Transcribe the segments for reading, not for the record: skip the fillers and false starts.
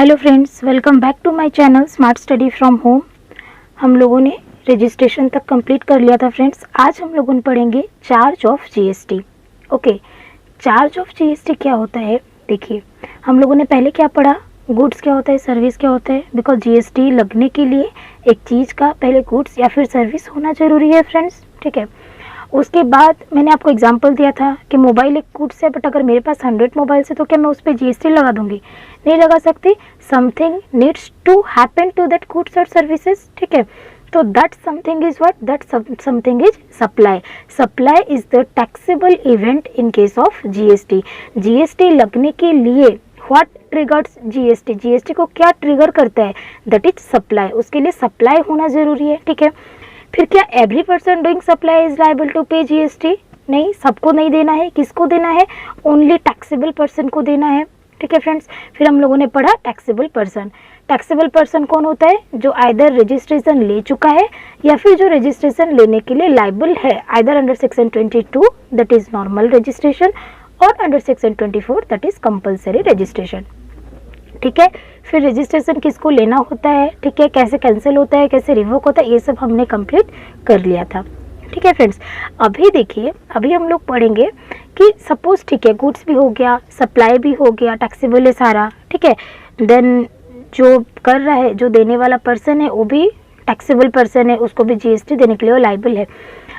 Hello friends, welcome back to my channel smart study from home. हम लोगों ने registration तक कंप्लीट कर लिया था फ्रेंड्स। आज हम लोगों ने पढ़ेंगे charge of GST. Okay, charge of GST क्या होता है? देखिए, हम लोगों ने पहले क्या पढ़ा, गुड्स क्या होता है, सर्विस क्या होता है। बिकॉज जीएसटी लगने के लिए एक चीज़ का पहले गुड्स या फिर सर्विस होना ज़रूरी है फ्रेंड्स। ठीक है, उसके बाद मैंने आपको एग्जांपल दिया था कि मोबाइल एक गुड्स है, बट अगर मेरे पास 100 मोबाइल्स है तो क्या मैं उस पर जीएसटी लगा दूंगी? नहीं लगा सकती। Something needs to happen to that goods और सर्विसेज। ठीक है, तो that something is what, that something is supply. Supply is the taxable event in case of GST. GST लगने के लिए व्हाट ट्रिगर्स जीएसटी, जीएसटी को क्या ट्रिगर करता है? That is supply. उसके लिए सप्लाई होना जरूरी है। ठीक है, फिर क्या every person doing supply is liable to pay GST? नहीं, सबको नहीं देना है। किसको देना है? ओनली टैक्सेबल पर्सन को देना है। ठीक है फ्रेंड्स, फिर हम लोगों ने पढ़ा टैक्सेबल पर्सन। टैक्सेबल पर्सन कौन होता है? जो आइदर रजिस्ट्रेशन ले चुका है या फिर जो रजिस्ट्रेशन लेने के लिए लायबल है, either under section 22 that is normal registration और under section 24 that is compulsory registration. ठीक है, फिर रजिस्ट्रेशन किसको लेना होता है, ठीक है, कैसे कैंसिल होता है, कैसे रिवोक होता है, ये सब हमने कंप्लीट कर लिया था। ठीक है फ्रेंड्स, अभी देखिए, अभी हम लोग पढ़ेंगे कि सपोज, ठीक है, गुड्स भी हो गया, सप्लाई भी हो गया, टैक्सेबल है सारा। ठीक है, देन जो कर रहा है, जो देने वाला पर्सन है वो भी टैक्सेबल पर्सन है, उसको भी जीएसटी देने के लिए वो लायबल है।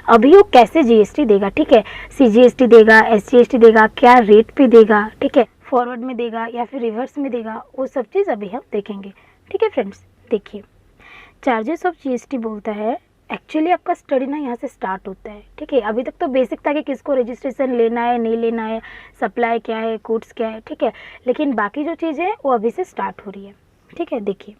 अभी वो कैसे जीएसटी देगा? ठीक है, सीजीएसटी देगा, एसजीएसटी देगा, क्या रेट पे देगा, ठीक है, फॉरवर्ड में देगा या फिर रिवर्स में देगा, वो सब चीज़ अभी हम देखेंगे। ठीक है फ्रेंड्स, देखिए, चार्जेस ऑफ जीएसटी बोलता है, एक्चुअली आपका स्टडी ना यहाँ से स्टार्ट होता है। ठीक है, अभी तक तो बेसिक था कि किसको रजिस्ट्रेशन लेना है, नहीं लेना है, सप्लाई क्या है, गुड्स क्या है। ठीक है, लेकिन बाकी जो चीज़ें हैं वो अभी से स्टार्ट हो रही है। ठीक है, देखिए,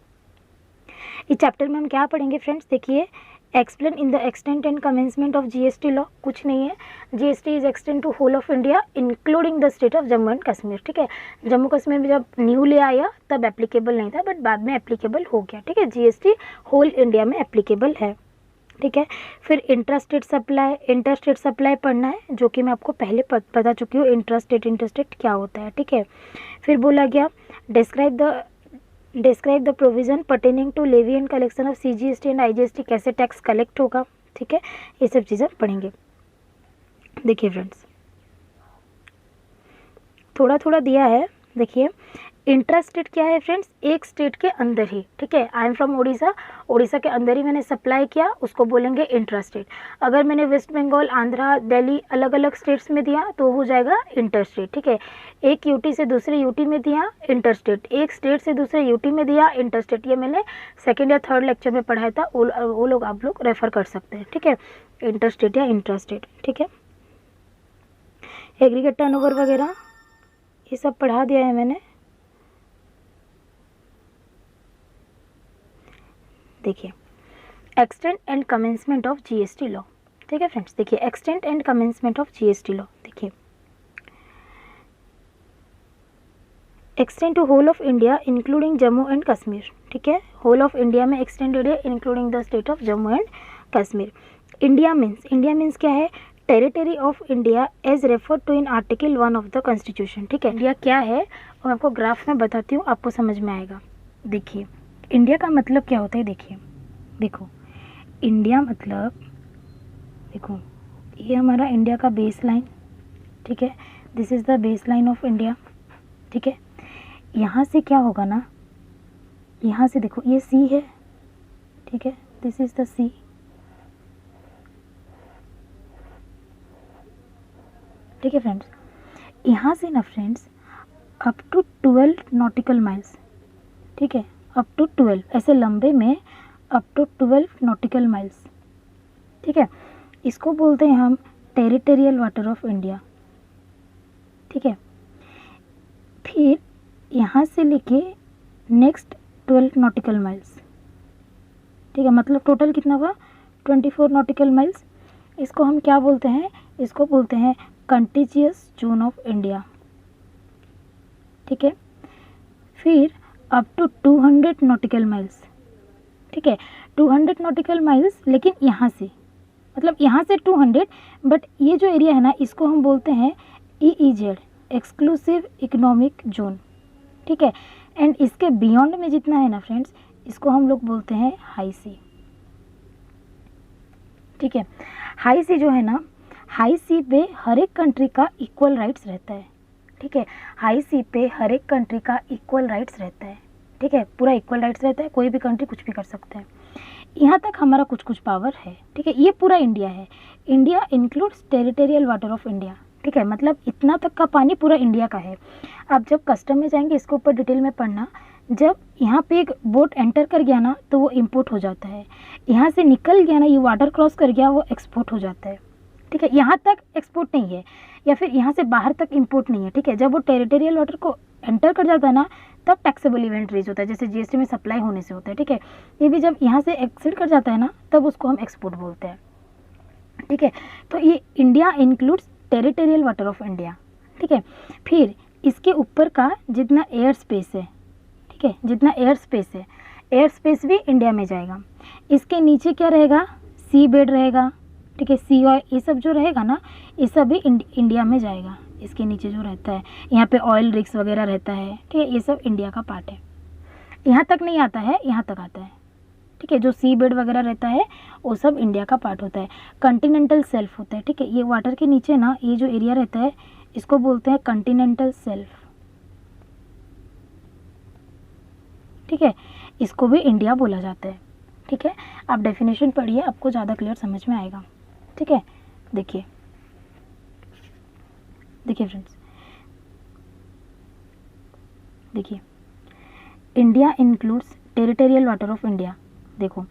इस चैप्टर में हम क्या पढ़ेंगे फ्रेंड्स? देखिए, explain in the extent and commencement of GST law. कुछ नहीं है, GST is extend to whole of India including the state of Jammu and Kashmir. ठीक है, जम्मू कश्मीर में जब न्यू ले आया तब एप्लीकेबल नहीं था, बट बाद में एप्लीकेबल हो गया। ठीक है, जीएसटी होल इंडिया में एप्लीकेबल है। ठीक है, फिर इंट्रास्टेट सप्लाई, इंटरस्टेट सप्लाई पढ़ना है, जो कि मैं आपको पहले बता चुकी हूँ इंट्रास्टेट क्या होता है। ठीक है, फिर बोला गया describe the provision pertaining to levy and collection of CGST and IGST, कैसे टैक्स कलेक्ट होगा। ठीक है, ये सब चीज़ें पढ़ेंगे। देखिए फ्रेंड्स, थोड़ा थोड़ा दिया है। देखिए, इंट्रास्टेट क्या है फ्रेंड्स? एक स्टेट के अंदर ही। ठीक है, I am from Orissa, Orissa के अंदर ही मैंने सप्लाई किया, उसको बोलेंगे इंट्रास्टेट। अगर मैंने वेस्ट बंगाल, आंध्रा, दिल्ली अलग अलग स्टेट्स में दिया तो हो जाएगा इंटरस्टेट। ठीक है, एक यूटी से दूसरे यूटी में दिया इंटरस्टेट, एक स्टेट से दूसरे यूटी में दिया इंटरस्टेट। ये मैंने सेकेंड या थर्ड लेक्चर में पढ़ाया था, वो लोग आप लोग रेफर कर सकते हैं। ठीक है, इंटरस्टेट या इंट्रास्टेट। ठीक है, एग्रीगेट टर्नओवर वगैरह ये सब पढ़ा दिया है मैंने। देखिए, extent and commencement of GST law. ठीक है फ्रेंड्स, देखिए, extent and commencement of GST law. देखिए, extend to whole of India including Jammu and Kashmir. ठीक है, होल ऑफ इंडिया में एक्सटेंडेड है including the state of Jammu and Kashmir. India means क्या है? Territory of India as refer to in article 1 of the constitution. ठीक है, India क्या है और मैं आपको ग्राफ में बताती हूँ, आपको समझ में आएगा। देखिए, इंडिया का मतलब क्या होता है? देखिए, देखो, इंडिया मतलब, देखो, ये हमारा इंडिया का बेस लाइन। ठीक है, this is the base line of India. ठीक है, यहाँ से क्या होगा ना, यहाँ से देखो, ये सी है। ठीक है, दिस इज़ द सी। ठीक है फ्रेंड्स, यहाँ से ना friends up to 12 nautical miles. ठीक है, अप टू 12, ऐसे लंबे में अप टू 12 नॉटिकल माइल्स। ठीक है, इसको बोलते हैं हम टेरिटोरियल वाटर ऑफ इंडिया। ठीक है, फिर यहाँ से लेके नेक्स्ट 12 नॉटिकल माइल्स। ठीक है, मतलब टोटल कितना हुआ? 24 नॉटिकल माइल्स। इसको हम क्या बोलते हैं? इसको बोलते हैं कंटिजियस जोन ऑफ इंडिया। ठीक है, फिर अप टू 200 नॉटिकल माइल्स। ठीक है, 200 नॉटिकल माइल्स, लेकिन यहाँ से, मतलब यहाँ से 200, बट ये जो एरिया है ना, इसको हम बोलते हैं EEZ, एक्सक्लूसिव इकोनॉमिक जोन। ठीक है, एंड इसके बियॉन्ड में जितना है ना फ्रेंड्स, इसको हम लोग बोलते हैं हाई सी। ठीक है, हाई सी जो है ना, हाई सी पे हर एक कंट्री का इक्वल राइट्स रहता है। ठीक है, हाई सी पे हर एक कंट्री का इक्वल राइट्स रहता है। ठीक है, पूरा इक्वल राइट्स रहता है, कोई भी कंट्री कुछ भी कर सकते हैं। यहाँ तक हमारा कुछ कुछ पावर है। ठीक है, ये पूरा इंडिया है। India includes territorial water of India. ठीक है, मतलब इतना तक का पानी पूरा इंडिया का है। आप जब कस्टम में जाएंगे इसके ऊपर डिटेल में पढ़ना। जब यहाँ पे एक बोट एंटर कर गया ना तो वो इम्पोर्ट हो जाता है, यहाँ से निकल गया ना, ये वाटर क्रॉस कर गया, वो एक्सपोर्ट हो जाता है। ठीक है, यहाँ तक एक्सपोर्ट नहीं है या फिर यहाँ से बाहर तक इंपोर्ट नहीं है। ठीक है, जब वो टेरिटोरियल वाटर को एंटर कर जाता है ना तब टैक्सेबल इवेंट रेज होता है, जैसे जीएसटी में सप्लाई होने से होता है। ठीक है, ये भी जब यहाँ से एक्सीड कर जाता है ना तब उसको हम एक्सपोर्ट बोलते हैं। ठीक है, तो ये India includes territorial water of India. ठीक है, फिर इसके ऊपर का जितना एयर स्पेस है, ठीक है, जितना एयर स्पेस है, एयर स्पेस भी इंडिया में जाएगा। इसके नीचे क्या रहेगा, सी बेड रहेगा। ठीक है, सी ऑयल ये सब जो रहेगा ना, ये सब भी इंडिया में जाएगा। इसके नीचे जो रहता है, यहाँ पे ऑयल रिग्स वगैरह रहता है। ठीक है, ये सब इंडिया का पार्ट है। यहाँ तक नहीं आता है, यहाँ तक आता है। ठीक है, जो सी बेड वगैरह रहता है वो सब इंडिया का पार्ट होता है। कंटिनेंटल सेल्फ होता है। ठीक है, ये वाटर के नीचे ना ये जो एरिया रहता है इसको बोलते हैं कंटिनेंटल सेल्फ। ठीक है, इसको भी इंडिया बोला जाता है। ठीक है, आप डेफिनेशन पढ़िए, आपको ज़्यादा क्लियर समझ में आएगा। ठीक है, देखिए देखिए फ्रेंड्स, देखिए India includes territorial water of India. देखो,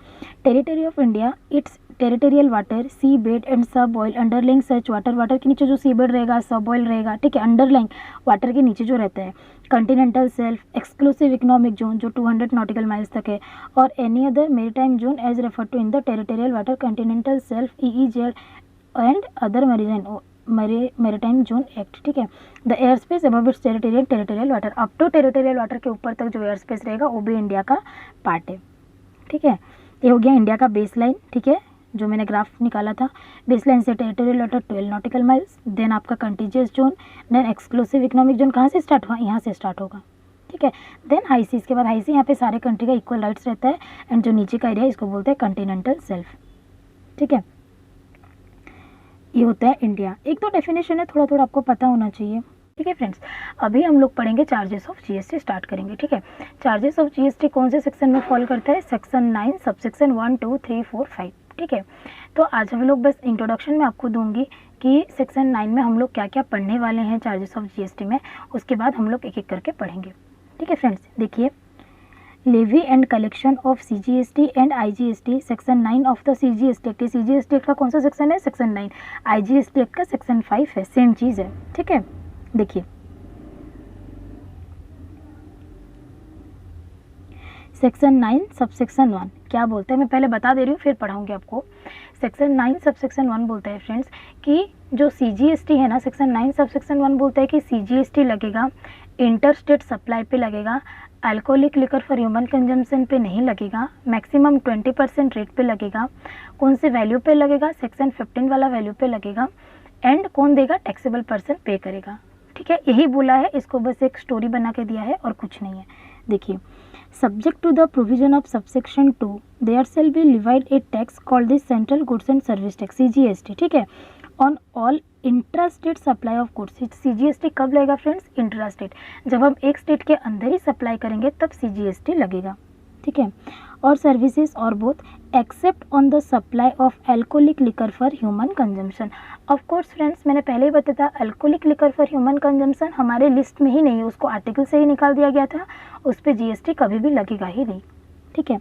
territory of India, it's territorial water, sea bed and subsoil underlying such water. Water के नीचे जो सी बेड रहेगा, सब ऑयल रहेगा। ठीक है, अंडरलाइंग वाटर के नीचे जो रहता है, continental shelf, exclusive economic zone जो 200 नॉटिकल माइल्स तक है, और any other maritime zone as refer to in the territorial water, continental shelf, EEZ and other maritime zone act. ठीक है, the air space above its territorial water, up to territorial water के ऊपर तक जो air space रहेगा वो भी India का पार्ट है। ठीक है, ये हो गया इंडिया का बेस लाइन। ठीक है, जो मैंने ग्राफ निकाला था, बेस लाइन से territorial water 12 nautical miles, then आपका contiguous zone, then exclusive economic zone कहाँ से स्टार्ट हुआ, यहाँ से स्टार्ट होगा। ठीक है, देन हाई सी, इसके बाद हाई सी, यहाँ पे सारे कंट्री का इक्वल राइट्स रहता है, एंड जो नीचे का एरिया इसको बोलते हैं कंटिनेंटल सेल्फ। ठीक है, ये होता है इंडिया। एक तो डेफिनेशन है, थोड़ा थोड़ा आपको पता होना चाहिए। ठीक है फ्रेंड्स, अभी हम लोग पढ़ेंगे चार्जेस ऑफ जीएसटी स्टार्ट करेंगे। ठीक है, चार्जेस ऑफ जीएसटी कौन से सेक्शन में फॉल करता है, सेक्शन 9 सबसेक्शन 1 2 3 4 5। ठीक है, तो आज हम लोग बस इंट्रोडक्शन में आपको दूंगी कि सेक्शन 9 में हम लोग क्या क्या पढ़ने वाले हैं चार्जेस ऑफ जीएसटी में, उसके बाद हम लोग एक एक करके पढ़ेंगे। ठीक है फ्रेंड्स, देखिए, levy and collection of CGST and IGST, section 9 of the CGST act. CGST act का कौन सा सेक्शन है, सेक्शन 9। आईजीएसटी एक्ट का सेक्शन 5 है, सेम चीज़ है। ठीक है, देखिए, सेक्शन 9 सबसेक्शन 1 क्या बोलते हैं, मैं पहले बता दे रही हूँ फिर पढ़ाऊंगी आपको। सेक्शन 9 सबसेक्शन 1 बोलता है फ्रेंड्स कि जो सीजीएसटी है ना, सेक्शन 9 सबसेक्शन 1 बोलता है कि सीजीएसटी लगेगा इंटर स्टेट सप्लाई पे लगेगा, alcoholic liquor for human consumption पे नहीं लगेगा, मैक्सिमम 20% रेट पे लगेगा। कौन से वैल्यू पे लगेगा, सेक्शन 15 वाला वैल्यू पे लगेगा, एंड कौन देगा, टैक्सेबल पर्सन पे करेगा। ठीक है, यही बोला है, इसको बस एक स्टोरी बना के दिया है और कुछ नहीं है। देखिए, subject to the provision of subsection 2 there shall be levied a tax called the central goods and service tax, CGST. ठीक है, on all intra state supply of goods. CGST कब लगेगा फ्रेंड्स, इंट्रा स्टेट, जब हम एक state के अंदर ही supply करेंगे तब सीजीएसटी लगेगा। ठीक है, और सर्विसेज और both except on the supply of alcoholic liquor for human consumption. Of course friends, मैंने पहले ही बताया था alcoholic liquor for human consumption हमारे लिस्ट में ही नहीं है, उसको आर्टिकल से ही निकाल दिया गया था, उस पर जीएसटी कभी भी लगेगा ही नहीं। ठीक है,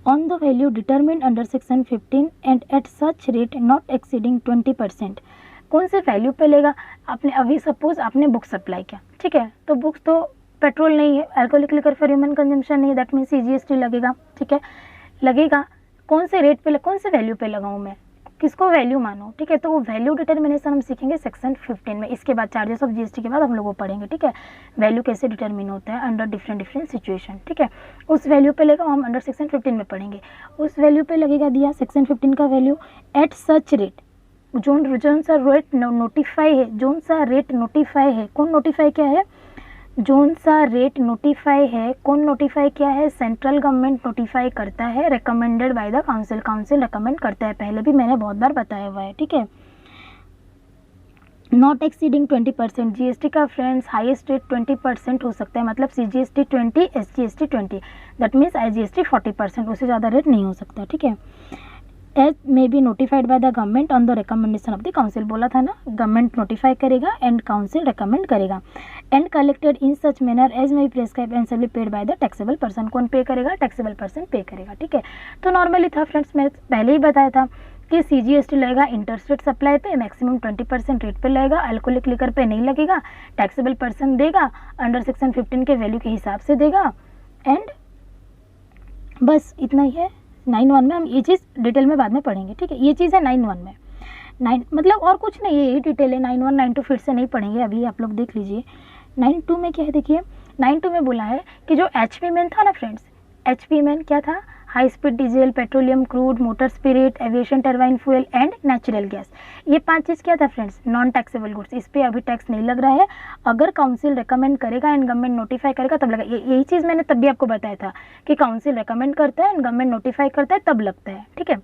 on the value determined under section 15 and at such rate not exceeding 20%। कौन से वैल्यू पे लेगा, आपने अभी सपोज आपने बुक सप्लाई किया, ठीक है, तो बुक्स तो पेट्रोल नहीं है, alcoholic liquor for human consumption नहीं है, दैट मीन सीजीएसटी लगेगा। ठीक है, लगेगा कौन से रेट पे, कौन से वैल्यू पे लगाऊं मैं, किसको वैल्यू मानो। ठीक है, तो वो वैल्यू डिटर्मिनेशन हम सीखेंगे सेक्शन 15 में। इसके बाद चार्जेस ऑफ जीएसटी के बाद हम लोग वो पढ़ेंगे। ठीक है, वैल्यू कैसे डिटर्मिन होता है अंडर डिफरेंट सिचुएशन। ठीक है, उस वैल्यू पे लगेगा, हम अंडर सेक्शन 15 में पढ़ेंगे। उस वैल्यू पे लगेगा दिया सेक्शन 15 का value at such rate, zone सा रेट नोटिफाई है, जोन सा रेट नोटिफाई है, कौन नोटिफाई क्या है, जोन सा रेट नोटिफाई है, कौन नोटिफाई किया है, सेंट्रल गवर्नमेंट नोटिफाई करता है, recommended by the council, council recommend करता है, पहले भी मैंने बहुत बार बताया हुआ है, ठीक है। नॉट एक्सीडिंग 20%, जीएसटी का फ्रेंड्स हाईएस्ट रेट 20% हो सकता है, मतलब CGST 20, SGST 20, that means IGST 40%, उससे ज़्यादा रेट नहीं हो सकता, ठीक है। As may be notified by the government on the recommendation of the council, बोला था ना, गवर्नमेंट नोटिफाई करेगा एंड काउंसिल रिकमेंड करेगा। And collected in such manner as may be prescribe and shall be paid by the taxable person, कौन पे करेगा, taxable person पे करेगा, ठीक है। तो नॉर्मली था फ्रेंड्स, मैं पहले ही बताया था कि सीजीएसटी लगेगा इंटरस्टेट सप्लाई पे, मैक्सिमम 20% रेट पे लगेगा, अल्कोहलिक लिकर पे नहीं लगेगा, टैक्सेबल पर्सन देगा, अंडर सेक्शन 15 के वैल्यू के हिसाब से देगा, एंड बस इतना ही है। 9(1) में हम ये चीज़ डिटेल में बाद में पढ़ेंगे, ठीक है। ये चीज़ है 9(1) में, 9 मतलब और कुछ नहीं, यही डिटेल है। 9(1) 9(2) फिर से नहीं पढ़ेंगे, अभी आप लोग देख लीजिए। 9(2) में क्या है, देखिए 9(2) में बोला है कि जो एचपी मैन था ना फ्रेंड्स, एचपी मैन क्या था, high speed diesel, petroleum crude, motor spirit, aviation turbine fuel and natural gas, ये 5 चीज़ क्या था फ्रेंड्स, नॉन टैक्सेबल गुड्स, इस पर अभी टैक्स नहीं लग रहा है। अगर काउंसिल रिकमेंड करेगा एंड गवर्नमेंट नोटिफाई करेगा तब लगा, यही चीज़ मैंने तब भी आपको बताया था कि काउंसिल रिकमेंड करता है एंड गवर्नमेंट नोटिफाई करता है तब लगता है, ठीक है।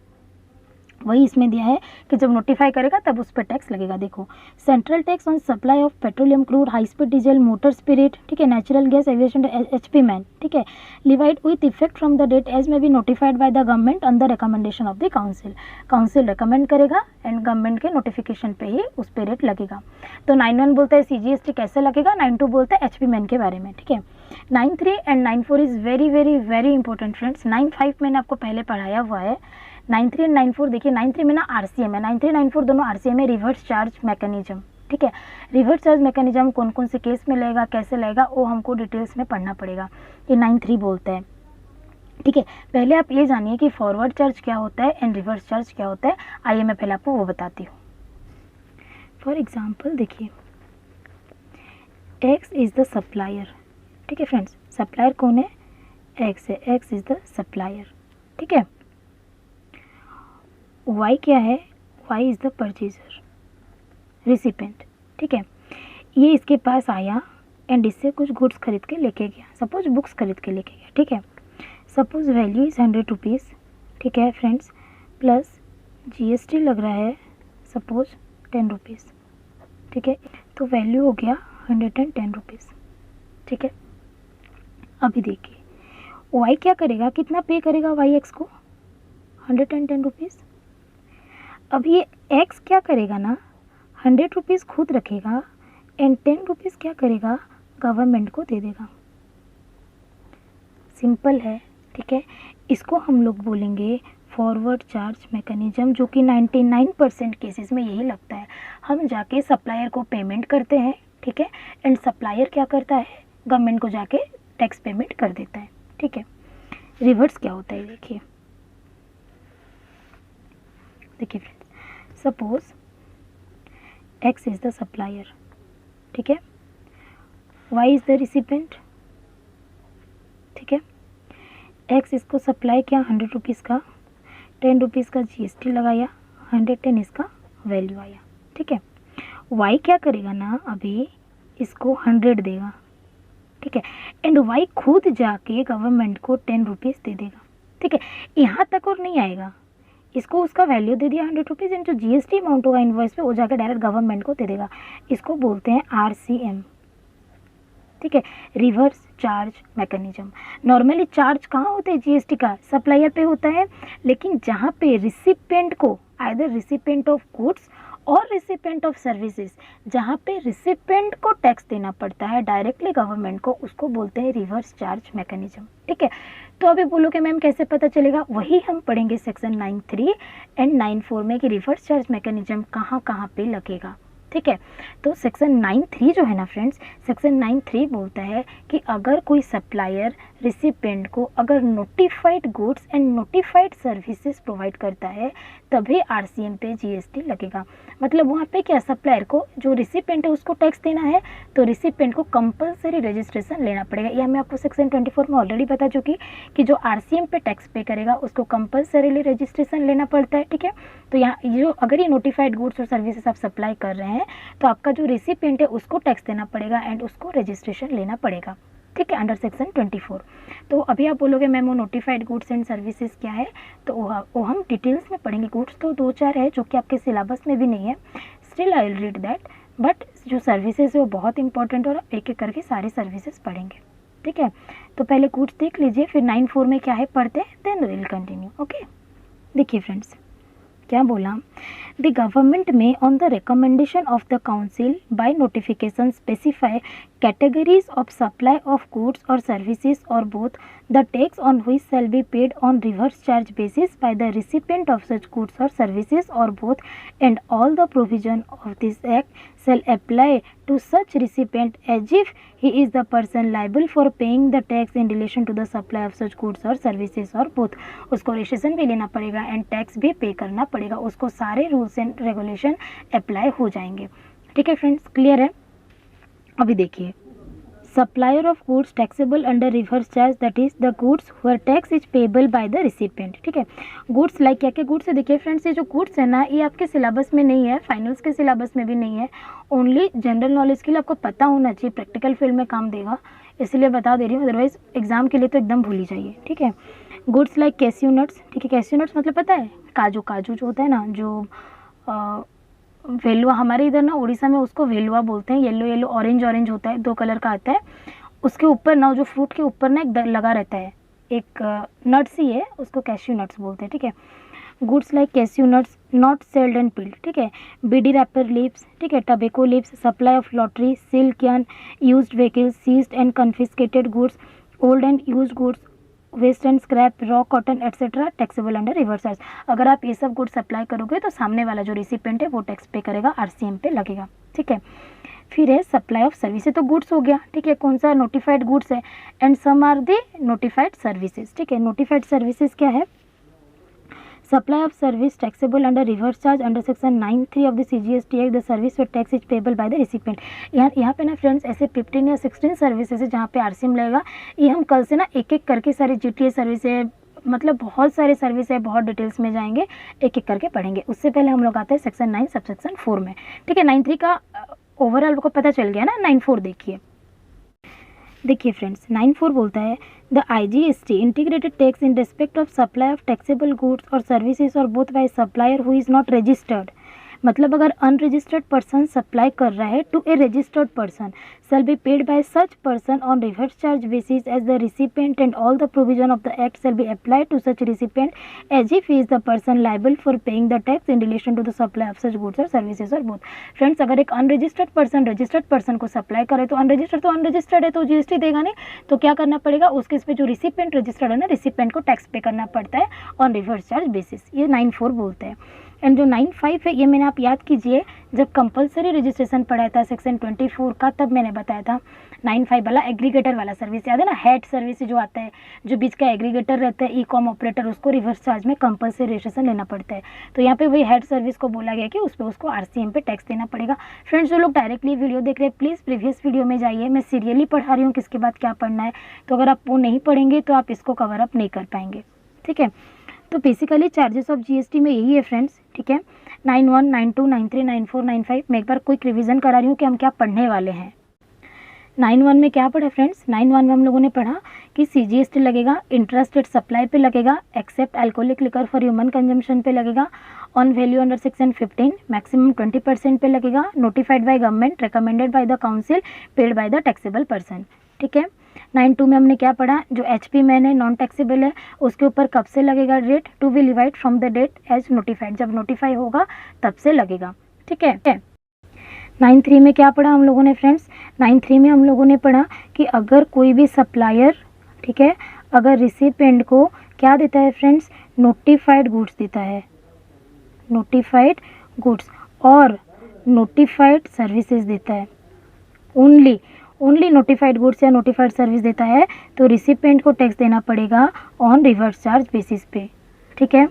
वही इसमें दिया है कि जब नोटिफाई करेगा तब उस पर टैक्स लगेगा। देखो, central tax on supply of petroleum crude, high speed diesel, motor spirit, ठीक है, natural gas, aviation, HP man, ठीक है, levied with effect from the date as may be notified by the government on the recommendation of the council, council recommend करेगा and government के notification पे ही उस पर रेट लगेगा। तो 9(1) बोलता है सीजीएसटी कैसे लगेगा, 9(2) बोलता है एचपी मैन के बारे में, ठीक है। 9(3) and 9(4) is very very very important friends. 9(5) मैंने आपको पहले पढ़ाया हुआ है, 9(3) एंड 9(4 देखिए, 9(3) में ना आरसीएम है, 9(3) 9(4 दोनों आरसीएम है, रिवर्स चार्ज मैकेनिज्म, ठीक है। रिवर्स चार्ज मैकेनिज्म कौन कौन से केस में लगेगा, कैसे लगेगा, वो हमको डिटेल्स में पढ़ना पड़ेगा। ये 9(3) बोलता है, ठीक है। पहले आप ये जानिए कि फॉरवर्ड चार्ज क्या होता है एंड रिवर्स चार्ज क्या होता है, आइए मैं पहले आपको वो बताती हूँ। फॉर एग्जाम्पल देखिए, एक्स इज द सप्लायर, ठीक है फ्रेंड्स, सप्लायर कौन है, एक्स है, एक्स इज द सप्लायर, ठीक है। वाई क्या है, Y is the purchaser, recipient, ठीक है। ये इसके पास आया एंड इससे कुछ गुड्स खरीद के लेके गया, सपोज बुक्स खरीद के लेके गया, ठीक है। सपोज वैल्यू इज़ 100 रुपीज़, ठीक है फ्रेंड्स, प्लस जीएसटी लग रहा है सपोज 10 रुपीज़, ठीक है। तो वैल्यू हो गया 110 रुपीज़, ठीक है। अभी देखिए वाई क्या करेगा, कितना पे करेगा वाई एक्स को, 110 रुपीज़। अब ये एक्स क्या करेगा ना, 100 रुपीज़ खुद रखेगा एंड 10 रुपीज़ क्या करेगा, गवर्नमेंट को दे देगा। सिंपल है, ठीक है। इसको हम लोग बोलेंगे फॉरवर्ड चार्ज मैकेनिज्म, जो कि 99% केसेस में यही लगता है। हम जाके सप्लायर को पेमेंट करते हैं, ठीक है, एंड सप्लायर क्या करता है, गवर्नमेंट को जाके टैक्स पेमेंट कर देता है, ठीक है। रिवर्स क्या होता है, देखिए देखिए friends, suppose x is the supplier, ठीक है, वाई इज द रिसिपेंट, ठीक है। एक्स इसको सप्लाई किया 100 रुपीज़ का, 10 रुपीज़ का जीएसटी लगाया, 110 इसका वैल्यू आया, ठीक है। वाई क्या करेगा ना, अभी इसको 100 देगा, ठीक है, एंड वाई खुद जाके गवर्नमेंट को 10 रुपीज़ दे देगा, ठीक है। यहाँ तक और नहीं आएगा, इसको उसका वैल्यू दे दिया 100 रुपीज़ एंड जो जीएसटी अमाउंट होगा इनवॉइस पे वो जाकर डायरेक्ट गवर्नमेंट को दे देगा। इसको बोलते हैं आरसीएम, ठीक है, reverse charge mechanism. Normally charge कहाँ होता है जीएसटी का, सप्लायर पे होता है, लेकिन जहाँ पे रिसिपेंट को, आइदर रिसिपेंट ऑफ गुड्स और रिसिपेंट ऑफ सर्विसेज, जहाँ पे रिसिपेंट को टैक्स देना पड़ता है डायरेक्टली गवर्नमेंट को, उसको बोलते हैं रिवर्स चार्ज मैकेनिज्म, ठीक है। तो अभी बोलो कि मैम कैसे पता चलेगा, वही हम पढ़ेंगे सेक्शन 9(3) एंड 9(4) में कि रिवर्स चार्ज मैकेनिज्म कहाँ कहाँ पे लगेगा, ठीक है। तो सेक्शन 9(3) जो है ना फ्रेंड्स, सेक्शन 9(3) बोलता है कि अगर कोई सप्लायर रिसिपेंट को अगर notified goods and notified services provide करता है तभी आरसीएम पे जीएसटी लगेगा। मतलब वहाँ पे क्या, सप्लायर को जो रिसिपेंट है उसको टैक्स देना है तो रिसिपेंट को कंपलसरी रजिस्ट्रेशन लेना पड़ेगा। यह मैं आपको सेक्शन 24 में ऑलरेडी बता चुकी कि जो आरसीएम पे टैक्स पे करेगा उसको कंपलसरीली रजिस्ट्रेशन लेना पड़ता है, ठीक है। तो यहाँ जो अगर ये नोटिफाइड गुड्स और सर्विसेज आप सप्लाई कर रहे हैं तो आपका जो रिसिपिएंट है उसको टैक्स देना पड़ेगा एंड उसको रजिस्ट्रेशन लेना पड़ेगा, ठीक है, अंडर सेक्शन 24। तो अभी आप बोलोगे मैम वो नोटिफाइड गुड्स एंड सर्विसेज क्या है, तो वो हम डिटेल्स में पढ़ेंगे। गुड्स तो 2-4 है जो कि आपके सिलेबस में भी नहीं है, still I will read that, but जो सर्विसेज है वो बहुत इंपॉर्टेंट और एक एक करके सारी सर्विसेज पढ़ेंगे, ठीक है। तो पहले गुड्स देख लीजिए, फिर 9(4) में क्या है पढ़ते हैं, देन विल कंटिन्यू। ओके, देखिए फ्रेंड्स क्या बोला, द गवर्नमेंट में on the recommendation of the council by notification specify categories of supply of goods or services or both, the tax on which shall be paid on reverse charge basis by the recipient of such goods or services or both, and all the provision of this act shall apply to such recipient as if he is the person liable for paying the tax in relation to the supply of such goods or services or both। उसको registration भी लेना पड़ेगा and tax भी पे करना पड़ेगा, उसको सारे रूल्स एंड रेगुलेशन अप्लाई हो जाएंगे, ठीक है फ्रेंड्स, क्लियर है। अभी देखिए, supplier of goods taxable under reverse charge, that is the goods where tax is payable by the recipient, ठीक है। गुड्स लाइक क्या क्या गुड्स है, देखिए फ्रेंड्स ये जो गुड्स है ना ये आपके सिलेबस में नहीं है, फाइनल्स के सिलेबस में भी नहीं है, ओनली जनरल नॉलेज के लिए आपको पता होना चाहिए, प्रैक्टिकल फील्ड में काम देगा, इसलिए बता दे रही हूँ, अदरवाइज एग्जाम के लिए तो एकदम भूल ही जाइए, ठीक है। गुड्स लाइक कैस्यू नट्स, ठीक है, कैस्यू नट्स मतलब पता है, काजू, काजू जो होता है ना, जो वेलुआ, हमारे इधर ना उड़ीसा में उसको वेलुआ बोलते हैं, येलो येलो ऑरेंज ऑरेंज होता है, 2 कलर का आता है, उसके ऊपर ना जो फ्रूट के ऊपर ना एक लगा रहता है, एक नट्स ही है, उसको कैश्यू नट्स बोलते हैं, ठीक है। Goods like cashew nuts not shelled and peeled, ठीक है, बीडी रैपर लीव्स, ठीक है, tobacco leaves, supply of lottery, silk yarn, used vehicles, seized and confiscated goods, old and used goods, waste and scrap, raw cotton etcetera taxable under reverse charge. अगर आप ये सब goods supply करोगे तो सामने वाला जो रिसिपिएंट है वो टैक्स पे करेगा, आरसीएम पे लगेगा, ठीक है। फिर है सप्लाई ऑफ सर्विसेज, तो गुड्स हो गया, ठीक है, कौन सा नोटिफाइड गुड्स है, and some are the notified services, ठीक है। नोटिफाइड सर्विसेज क्या है, supply of service taxable under reverse charge under section 9(3) of the CGST act, the service for tax is payable by the recipient. यहाँ पे ना friends ऐसे 15 या 16 services है जहाँ पे आरसीएम लगेगा, ये हम कल से ना एक एक करके सारे GTA सर्विस है, मतलब बहुत सारे सर्विस है, बहुत डिटेल्स में जाएंगे, एक एक करके पढ़ेंगे। उससे पहले हम लोग आते हैं सेक्शन 9 सबसेक्शन 4 में, ठीक है। 9(3) का ओवरऑल को पता चल गया ना, 9(4) देखिए, देखिए फ्रेंड्स 9(4) बोलता है the IGST integrated tax in respect of supply of taxable goods और सर्विसेज और both by supplier who is not registered, मतलब अगर अनरजिस्टर्ड पर्सन सप्लाई कर रहा है to a registered person shall be paid by such person on reverse charge basis as the recipient and all the provision of the act shall be applied to such recipient as if he is the person liable for paying the tax in relation to the supply of such goods और services और both. Friends अगर एक unregistered person registered person को supply करे तो unregistered है तो GST देगा नहीं, तो क्या करना पड़ेगा, उसके इस पे जो रिसिपिएंट रजिस्टर्ड है ना, रिसिपिएंट को टैक्स पे करना पड़ता है ऑन रिवर्स चार्ज बेसिस, ये 9(4) बोलते हैं। एंड जो 9(5) है ये मैंने आप याद कीजिए, जब कंपलसरी रजिस्ट्रेशन पढ़ाया था सेक्शन 24 का, तब मैंने बताया था 9(5) वाला एग्रीगेटर वाला सर्विस, याद है ना, हेड सर्विस जो आता है, जो बीच का एग्रीगेटर रहता है, ई-कॉम ऑपरेटर, उसको रिवर्स चार्ज में कंपलसरी रजिस्ट्रेशन लेना पड़ता है। तो यहाँ पे वही हेड सर्विस को बोला गया कि उस पर उसको आरसीएम पे टैक्स देना पड़ेगा। फ्रेंड्स जो लोग डायरेक्टली वीडियो देख रहे हैं प्लीज़ प्रीवियस वीडियो में जाइए, मैं सीरियली पढ़ा रही हूँ किसके बाद क्या पढ़ना है, तो अगर आप वो नहीं पढ़ेंगे तो आप इसको कवर अप नहीं कर पाएंगे, ठीक है। तो बेसिकली चार्जेस ऑफ GST में यही है फ्रेंड्स, ठीक है, 9(1), 9(2), 9(3), 9(4), 9(5। मैं एक बार क्विक रिवीजन करा रही हूँ कि हम क्या पढ़ने वाले हैं। 9(1) में क्या पढ़ा फ्रेंड्स, 9(1) में हम लोगों ने पढ़ा कि CGST लगेगा, इंट्रास्टेट सप्लाई पे लगेगा, except alcoholic liquor for human consumption पे लगेगा, on value under section 15 maximum 20% पे लगेगा, notified by government, recommended by the council, paid by the taxable person, ठीक है। 9(2) में हमने क्या पढ़ा, जो HP मैन है नॉन टैक्सेबल है, उसके ऊपर कब से लगेगा rate, to be divide from the date as notified, जब नोटिफाई होगा तब से लगेगा, ठीक है। 9(3) में क्या पढ़ा हम लोगों ने फ्रेंड्स, 9(3) में हम लोगों ने पढ़ा कि अगर कोई भी सप्लायर, ठीक है, अगर रिसिपिएंट को क्या देता है फ्रेंड्स, नोटिफाइड गुड्स देता है, नोटिफाइड गुड्स और नोटिफाइड सर्विसेज देता है, ओनली नोटिफाइड गुड्स या नोटिफाइड सर्विस देता है, तो रिसिपिएंट को टैक्स देना पड़ेगा ऑन रिवर्स चार्ज बेसिस पे, ठीक है।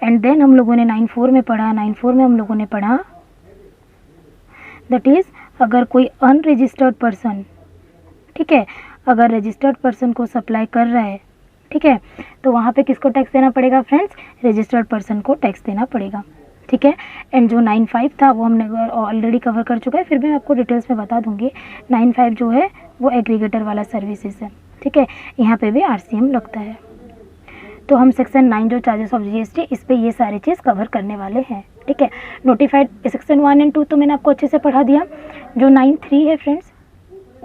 एंड देन हम लोगों ने 9(4) में पढ़ा, 9(4) में हम लोगों ने पढ़ा दैट इज अगर कोई अनरजिस्टर्ड पर्सन, ठीक है, अगर रजिस्टर्ड पर्सन को सप्लाई कर रहा है, ठीक है, तो वहाँ पे किसको टैक्स देना पड़ेगा फ्रेंड्स, रजिस्टर्ड पर्सन को टैक्स देना पड़ेगा, ठीक है। एंड जो 9.5 था वो हमने ऑलरेडी कवर कर चुका है, फिर भी मैं आपको डिटेल्स में बता दूंगी। 9.5 जो है वो एग्रीगेटर वाला सर्विसेज है, ठीक है। यहाँ पे भी RCM लगता है। तो हम सेक्शन 9 जो चार्जेस ऑफ GST, इस पे ये सारी चीज़ कवर करने वाले हैं, ठीक है। नोटिफाइड सेक्शन 1 एंड 2 तो मैंने आपको अच्छे से पढ़ा दिया। जो 9.3 है फ्रेंड्स,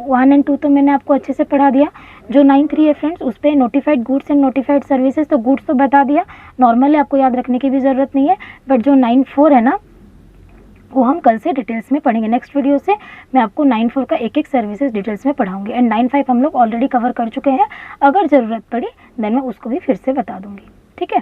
1 एंड 2 तो मैंने आपको अच्छे से पढ़ा दिया। जो 9.3 है फ्रेंड्स, उस पर notified goods and notified services, तो गुड्स तो बता दिया, नॉर्मली आपको याद रखने की भी ज़रूरत नहीं है। बट जो 9.4 है ना, वो हम कल से डिटेल्स में पढ़ेंगे। नेक्स्ट वीडियो से मैं आपको 9.4 का एक एक सर्विसेज डिटेल्स में पढ़ाऊंगी। एंड 9.5 हम लोग ऑलरेडी कवर कर चुके हैं, अगर ज़रूरत पड़ी देन मैं उसको भी फिर से बता दूंगी, ठीक है।